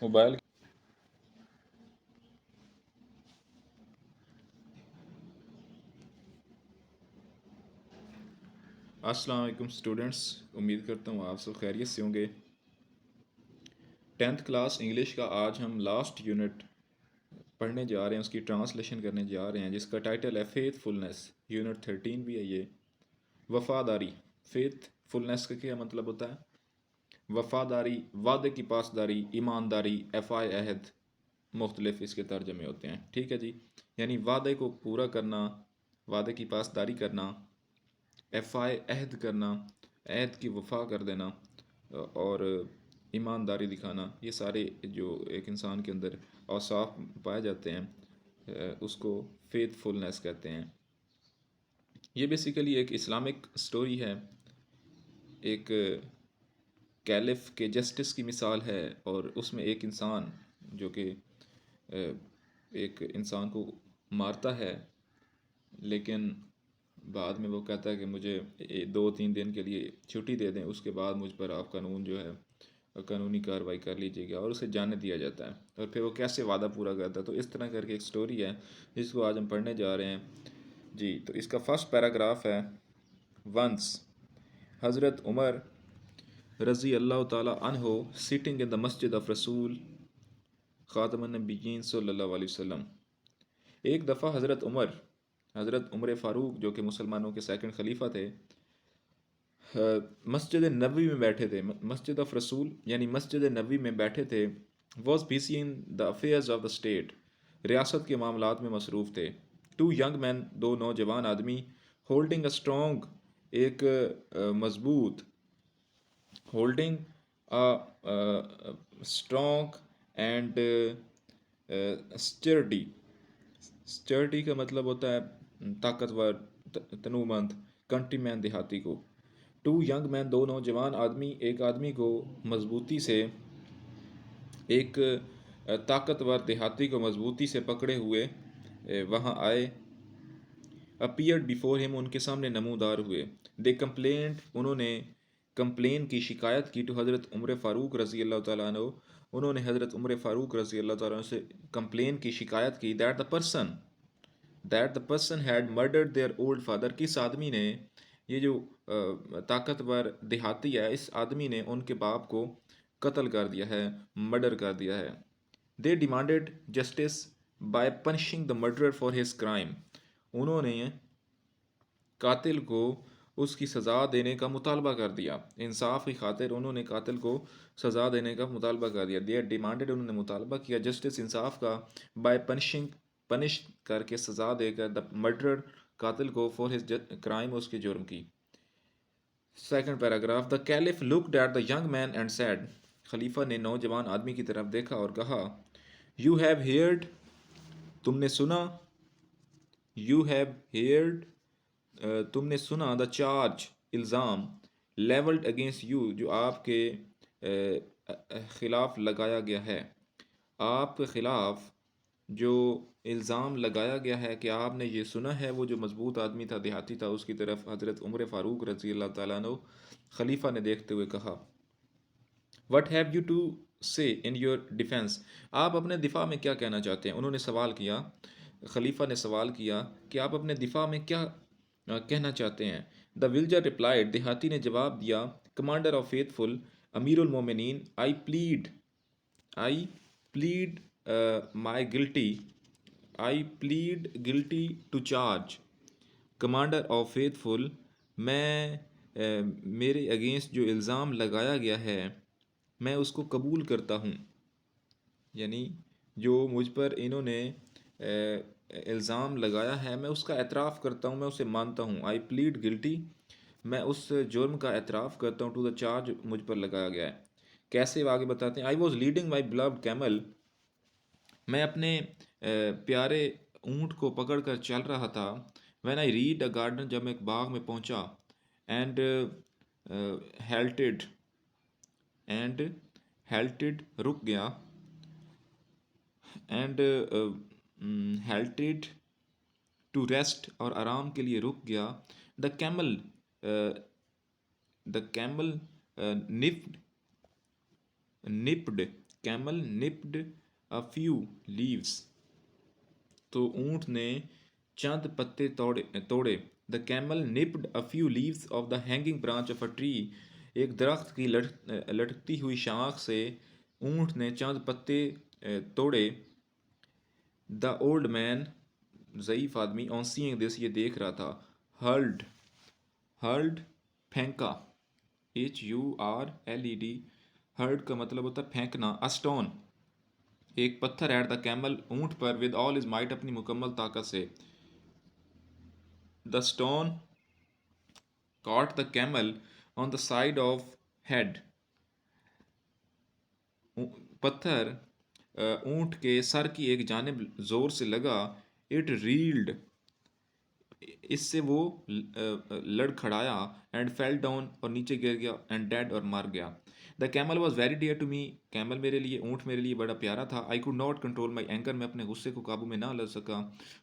Mobile. अस्सलाम वालेकुम students, उम्मीद करता हूँ आप सब खैरियत से होंगे। 10th क्लास इंग्लिश का आज हम लास्ट यूनिट पढ़ने जा रहे हैं, उसकी ट्रांसलेशन करने जा रहे हैं, जिसका टाइटल है फेथफुलनेस। यूनिट 13 भी है ये। वफादारी। फेथफुलनेस का क्या मतलब होता है? वफादारी, वादे की पासदारी, ईमानदारी, एफ़ाए अहद, मुख्तलिफ इसके तर्जमे होते हैं। ठीक है जी। यानी वादे को पूरा करना, वादे की पासदारी करना, एफ़ाए अहद करना, अहद की वफा कर देना, और ईमानदारी दिखाना, ये सारे जो एक इंसान के अंदर औसाफ पाए जाते हैं, उसको फेथफुलनेस कहते हैं। ये बेसिकली एक इस्लामिक स्टोरी है। एक कैलिफ के जस्टिस की मिसाल है, और उसमें एक इंसान जो कि एक इंसान को मारता है, लेकिन बाद में वो कहता है कि मुझे 2-3 दिन के लिए छुट्टी दे दें, उसके बाद मुझ पर आप कानून जो है कानूनी कार्रवाई कर लीजिएगा, और उसे जाने दिया जाता है। और फिर वो कैसे वादा पूरा करता है, तो इस तरह करके एक स्टोरी है जिसको आज हम पढ़ने जा रहे हैं जी। तो इसका फर्स्ट पैराग्राफ है। वंस हज़रत उमर रज़ी अल्लाह ताला अन्हो सिटिंग इन द मस्जिद ऑफ रसूल ख़ातमुन नबिय्यीन सल्लल्लाहु अलैहि वसल्लम। एक दफ़ा हज़रत उमर फ़ारूक जो कि मुसलमानों के सेकंड खलीफा थे, मस्जिद नबी में बैठे थे। मस्जिद ऑफ रसूल यानी मस्जिद नबी में बैठे थे। Was busy in the affairs of the state, रियासत के मामलात में मसरूफ़ थे। टू यंग मैन, दो नौजवान आदमी, होल्डिंग अ स्ट्रॉन्ग, एक मजबूत, holding strong and sturdy. Sturdy का मतलब होता है ताकतवर, तनूमंद। कंट्री मैन, देहाती को। टू यंग मैन, दो नौजवान आदमी, एक आदमी को मजबूती से, एक ताकतवर देहाती को मजबूती से पकड़े हुए वहाँ आए। अपीयर्ड बिफोर हिम, उनके सामने नमूदार हुए। दे कंप्लेंट, उन्होंने कंप्लेन की, शिकायत की, टू हज़रत उमर फ़ारूक रज़ी अल्लाह तआला अन्हु, उन्होंने हज़रत उमर फ़ारूक रज़ी अल्लाह तआला अन्हु से कंप्लेन की, शिकायत की। That the person had murdered their old father, किस आदमी ने, ये जो ताकतवर देहाती है, इस आदमी ने उनके बाप को कत्ल कर दिया है, मर्डर कर दिया है। They demanded justice by punishing the murderer for his crime, उन्होंने कातिल को उसकी सज़ा देने का मुतालबा कर दिया। इंसाफ की खातिर उन्होंने कातिल को सज़ा देने का मुतालबा कर दिया। दे डिमांडेड, उन्होंने मुतालबा किया, जस्टिस, इंसाफ का, बाय पनिशिंग, पनिश करके, सज़ा देकर, द मर्डरर, कातिल को, फॉर हिज क्राइम, उसके जुर्म की। Second paragraph. The caliph looked at the young man and said, खलीफा ने नौजवान आदमी की तरफ देखा और कहा, यू हैव हेयर्ड, तुमने सुना, यू हैव हेयर्ड, तुमने सुना, द चार्ज, इल्ज़ाम, लेवल्ड अगेंस्ट यू, जो आपके ख़िलाफ़ लगाया गया है। आपके ख़िलाफ़ जो इल्ज़ाम लगाया गया है कि आपने ये सुना है। वो जो मजबूत आदमी था, देहाती था, उसकी तरफ हज़रत उमर फ़ारूक रज़ी अल्लाह ताला अन्हु, खलीफा ने देखते हुए कहा, वट हैव यू टू से इन योर डिफेंस, आप अपने दिफा में क्या कहना चाहते हैं? उन्होंने सवाल किया, खलीफा ने सवाल किया कि आप अपने दिफा में क्या कहना चाहते हैं। द विल्जर रिप्लाइड, देहाती ने जवाब दिया, कमांडर ऑफ फेथफुल, अमीरुल मोमिनीन, I plead my guilty, I plead guilty to charge, commander of faithful, मैं मेरे अगेंस्ट जो इल्ज़ाम लगाया गया है, मैं उसको कबूल करता हूँ। यानी जो मुझ पर इन्होंने इल्ज़ाम लगाया है, मैं उसका एतराफ़ करता हूँ, मैं उसे मानता हूँ। आई प्लीड गिल्टी, मैं उस जुर्म का एतराफ़ करता हूँ, टू द चार्ज, मुझ पर लगाया गया है। कैसे, वो आगे बताते हैं। I was leading my beloved camel, मैं अपने प्यारे ऊँट को पकड़ कर चल रहा था। When I read a garden, जब मैं एक बाग में पहुँचा। एंड हेल्टेड, एंड हेल्टेड, रुक गया। एंड हेल्टेड, टू रेस्ट, और आराम के लिए रुक गया। The camel, the camel nipped, camel nipped a few leaves, तो ऊँट ने चंद पत्ते तोड़े। The camel nipped a few leaves of the hanging branch of a tree, एक दरख्त की लटकती हुई शाख से ऊँट ने चंद पत्ते तोड़े। द ओल्ड मैन, ज़ईफ़ आदमी, ऑन सीइंग दिस, ये देख रहा था। हर्ल्ड, हर्ल्ड फेंका, HURLED, हर्ड का मतलब होता है फेंकना। अ स्टोन, एक पत्थर। एट द कैमल, ऊँट पर। विद ऑल इज माइट, अपनी मुकम्मल ताकत से। The stone caught the camel on the side of head, पत्थर ऊँट के सर की एक जानिब जोर से लगा। इट रील्ड, इससे वो लड़खड़ाया। एंड फेल डाउन, और नीचे गिर गया। एंड डेड, और मर गया। The camel was very dear to me, camel मेरे लिए, ऊँट मेरे लिए बड़ा प्यारा था। I could not control my anger, मैं अपने गुस्से को काबू में ना ला सका।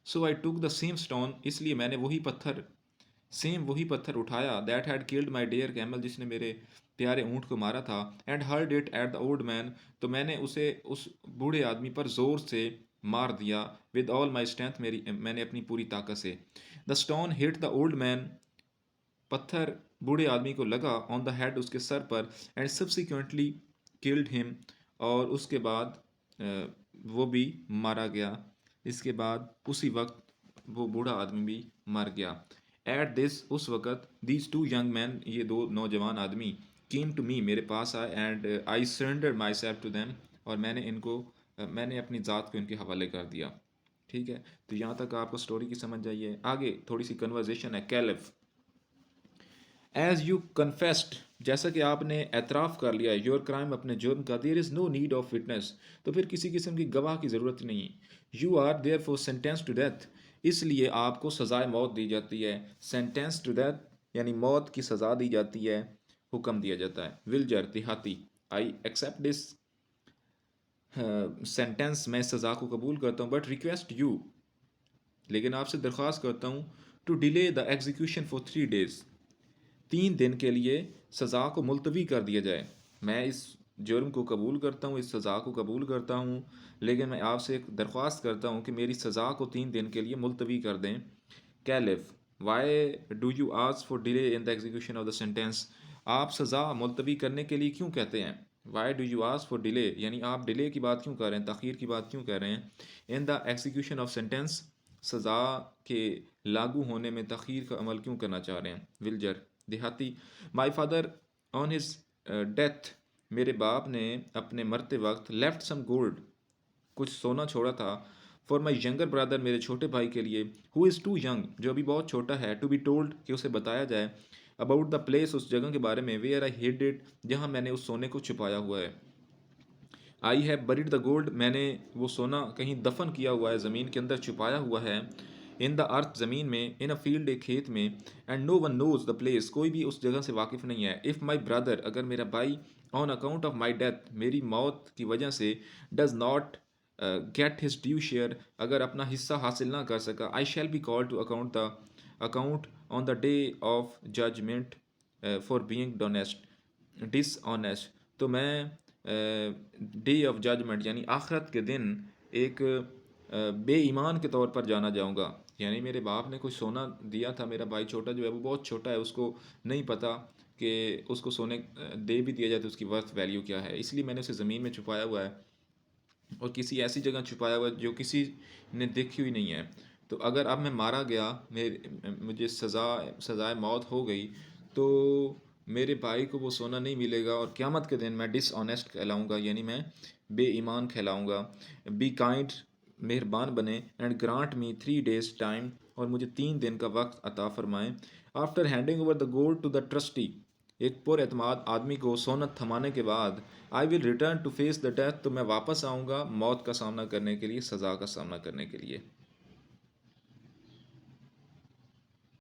So I took the same stone, इसलिए मैंने वही पत्थर उठाया। That had killed my dear camel, जिसने मेरे प्यारे ऊँट को मारा था। And hurled it at the old man, तो मैंने उसे उस बूढ़े आदमी पर ज़ोर से मार दिया। विद ऑल माई स्ट्रेंथ, मैंने अपनी पूरी ताकत से। The stone hit the old man, पत्थर बूढ़े आदमी को लगा। ऑन द हेड, उसके सर पर। एंड सब्सिक्वेंटली किल्ड हिम, और उसके बाद वो भी मारा गया। इसके बाद उसी वक्त वो बूढ़ा आदमी भी मर गया। एट दिस, उस वक़्त, दीज टू यंग मैन, ये दो नौजवान आदमी, केम टू मी, मेरे पास आए। And I surrender myself to them, और मैंने अपनी ज़ात को इनके हवाले कर दिया। ठीक है, तो यहाँ तक आपको स्टोरी की समझ जाइए। आगे थोड़ी सी कन्वर्जेशन है। कैलिफ, एज यू कन्फेस्ड, जैसा कि आपने एतराफ़ कर लिया योर क्राइम, अपने जुर्म का। There is no need of witness, तो फिर किसी किस्म की गवाह की ज़रूरत नहीं। You are there for sentence to death, इसलिए आपको सज़ाए मौत दी जाती है। सेंटेंस टू डेथ यानी मौत की सज़ा दी जाती है, हुक्म दिया जाता है। विलजर, देहाती, आई एक्सेप्ट दिस सेंटेंस, मैं सज़ा को कबूल करता हूँ। बट रिक्वेस्ट यू, लेकिन आपसे दरख्वास्त करता हूँ, to delay the execution for 3 days, 3 दिन के लिए सज़ा को मुलतवी कर दिया जाए। मैं इस जुर्म को कबूल करता हूँ, इस सज़ा को कबूल करता हूँ, लेकिन मैं आपसे एक दरख्वास्त करता हूँ कि मेरी सज़ा को 3 दिन के लिए मुलतवी कर दें। Caliph, why do you ask for delay in the execution of the sentence, आप सज़ा मुलतवी करने के लिए क्यों कहते हैं। Why do you ask for delay, यानी आप डिले की बात क्यों कर रहे हैं, तख़ीर की बात क्यों कर रहे हैं। In the execution of sentence, सज़ा के लागू होने में तख़ीर का अमल क्यों करना चाह रहे हैं। विलजर, देहाती, my father on his death, मेरे बाप ने अपने मरते वक्त, लेफ्ट सम गोल्ड, कुछ सोना छोड़ा था। फॉर माई यंगर ब्रदर, मेरे छोटे भाई के लिए। हु इज़ टू यंग, जो अभी बहुत छोटा है। टू बी टोल्ड, कि उसे बताया जाए। अबाउट द प्लेस, उस जगह के बारे में। वेयर आई हिड इट, जहाँ मैंने उस सोने को छुपाया हुआ है। I have buried the gold, मैंने वो सोना कहीं दफन किया हुआ है, ज़मीन के अंदर छुपाया हुआ है। इन द अर्थ, ज़मीन में। इन अ फील्ड, एक खेत में। And no one knows the place, कोई भी उस जगह से वाकिफ़ नहीं है। इफ़ माई ब्रदर, अगर मेरा भाई, on account of my death, मेरी मौत की वजह से, does not get his due share, अगर अपना हिस्सा हासिल ना कर सका। I shall be called to account on the day of judgement for being dishonest, तो मैं डे ऑफ जजमेंट यानी आखरत के दिन एक बेईमान के तौर पर जाना जाऊंगा। यानी मेरे बाप ने कुछ सोना दिया था, मेरा भाई छोटा जो है वो बहुत छोटा है, उसको नहीं पता कि उसको सोने दे भी दिया जाए तो उसकी वर्थ वैल्यू क्या है, इसलिए मैंने उसे ज़मीन में छुपाया हुआ है, और किसी ऐसी जगह छुपाया हुआ है जो किसी ने देखी हुई नहीं है। तो अगर अब मैं मारा गया, मुझे सज़ाए मौत हो गई, तो मेरे भाई को वो सोना नहीं मिलेगा, और क़यामत के दिन मैं डिसऑनेस्ट कहलाऊँगा, यानी मैं बेईमान कहलाऊँगा। बी काइंड, मेहरबान बने। And grant me 3 days time, और मुझे 3 दिन का वक्त अता फरमाएँ। After handing over the gold to the trustee, एक पुरएतमाद आदमी को सोना थमाने के बाद, I will return to face the death, तो मैं वापस आऊँगा मौत का सामना करने के लिए, सज़ा का सामना करने के लिए।